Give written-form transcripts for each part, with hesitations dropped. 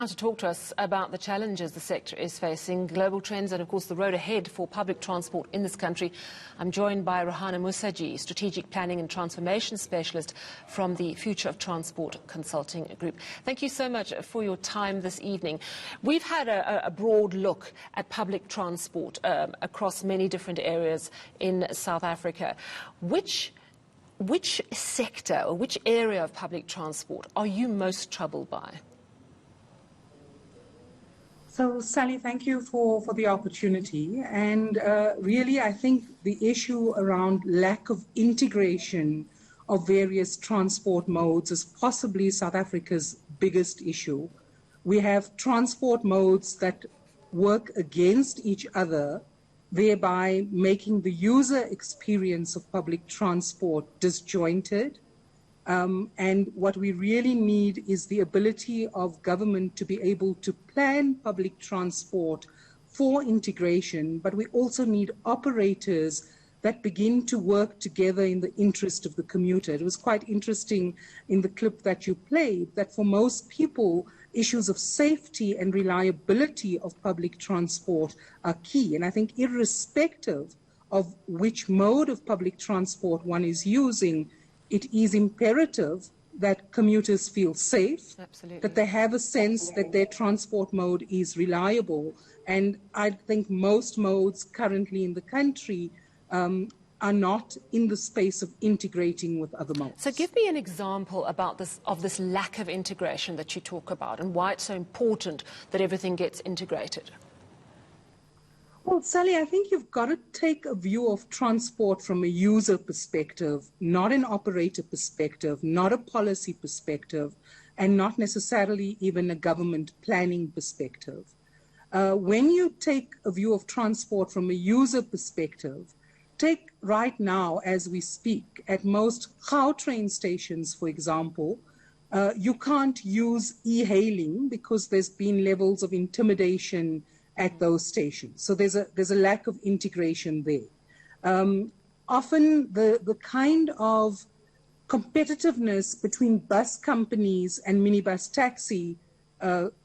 Now to talk to us about the challenges the sector is facing, global trends and of course the road ahead for public transport in this country, I'm joined by Rehana Moosajee, Strategic Planning and Transformation Specialist from the Future of Transport Consulting Group. Thank you so much for your time this evening. We've had a broad look at public transport across many different areas in South Africa. Which sector or which area of public transport are you most troubled by? So, Sally, thank you for the opportunity. And really, I think the issue around lack of integration of various transport modes is possibly South Africa's biggest issue. We have transport modes that work against each other, thereby making the user experience of public transport disjointed. And what we really need is the ability of government to be able to plan public transport for integration, but we also need operators that begin to work together in the interest of the commuter. It was quite interesting in the clip that you played that for most people, issues of safety and reliability of public transport are key. And I think irrespective of which mode of public transport one is using, it is imperative that commuters feel safe, Absolutely. That they have a sense that their transport mode is reliable. And I think most modes currently in the country are not in the space of integrating with other modes. So give me an example about this lack of integration that you talk about and why it's so important that everything gets integrated. Well, Sally, I think you've got to take a view of transport from a user perspective, not an operator perspective, not a policy perspective, and not necessarily even a government planning perspective. When you take a view of transport from a user perspective, take right now as we speak, at most train stations, for example, you can't use e-hailing because there's been levels of intimidation at those stations. So there's a lack of integration there. Often the kind of competitiveness between bus companies and minibus taxi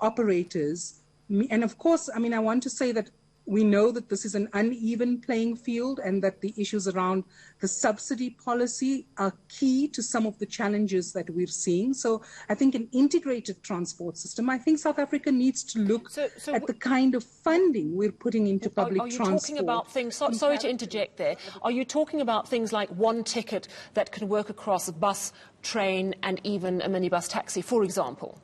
operators, and of course, I mean, I want to say that we know that this is an uneven playing field and that the issues around the subsidy policy are key to some of the challenges that we're seeing. So I think an integrated transport system, I think South Africa needs to look at the kind of funding we're putting into public transport. Are you talking about things, sorry to interject there, are you talking about things like one ticket that can work across a bus, train and even a minibus taxi, for example?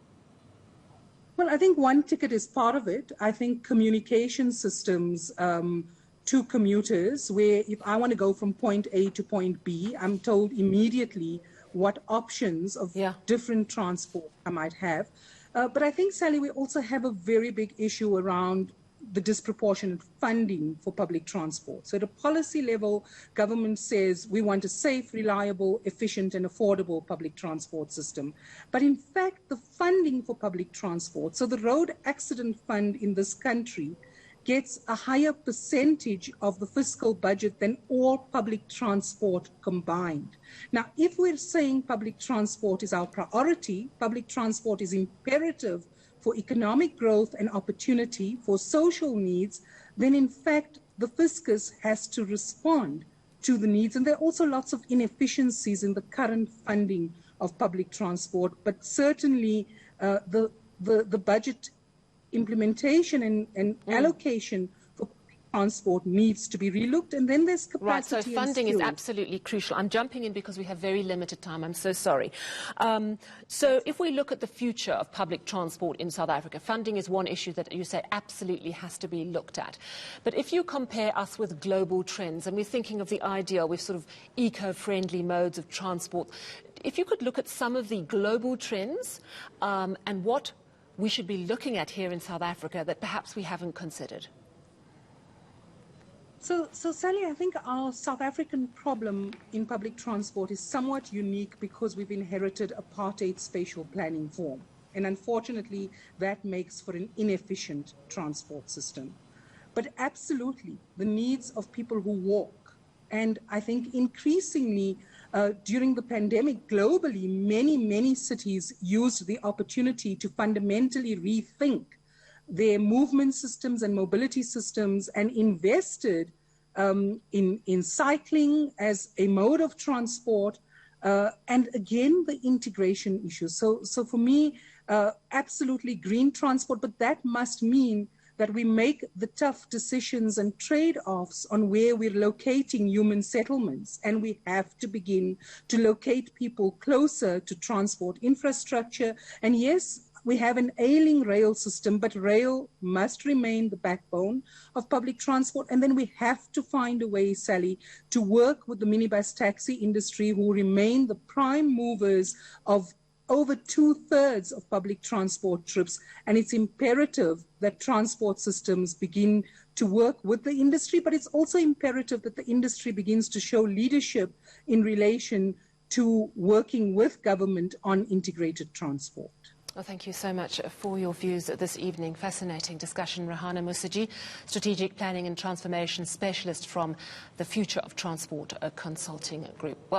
Well, I think one ticket is part of it. I think communication systems to commuters, where if I want to go from point A to point B, I'm told immediately what options of different transport I might have. But I think, Sally, we also have a very big issue around the disproportionate funding for public transport. So at a policy level, government says we want a safe, reliable, efficient and affordable public transport system. But in fact, the funding for public transport, so the road accident fund in this country gets a higher percentage of the fiscal budget than all public transport combined. Now, if we're saying public transport is our priority, public transport is imperative for economic growth and opportunity, for social needs, then in fact the fiscus has to respond to the needs. And there are also lots of inefficiencies in the current funding of public transport, but certainly the budget implementation and allocation for public transport needs to be relooked, and then there's capacity. Right, so funding is absolutely crucial. I'm jumping in because we have very limited time. I'm so sorry. So if we look at the future of public transport in South Africa, funding is one issue that you say absolutely has to be looked at. But if you compare us with global trends, and we're thinking of the ideal with sort of eco-friendly modes of transport, if you could look at some of the global trends and what we should be looking at here in South Africa that perhaps we haven't considered. So Sally, I think our South African problem in public transport is somewhat unique because we've inherited apartheid spatial planning form. And unfortunately, that makes for an inefficient transport system. But absolutely, the needs of people who walk, and I think increasingly During the pandemic, globally, many cities used the opportunity to fundamentally rethink their movement systems and mobility systems and invested in cycling as a mode of transport, and again, the integration issue. So for me, absolutely green transport, but that must mean that we make the tough decisions and trade-offs on where we're locating human settlements. And we have to begin to locate people closer to transport infrastructure. And yes, we have an ailing rail system, but rail must remain the backbone of public transport. And then we have to find a way, Sally, to work with the minibus taxi industry, who remain the prime movers of over 2/3 of public transport trips. And it's imperative that transport systems begin to work with the industry, but it's also imperative that the industry begins to show leadership in relation to working with government on integrated transport. Well, thank you so much for your views this evening. Fascinating discussion. Rehana Moosajee, Strategic Planning and Transformation Specialist from the Future of Transport Consulting Group. Well,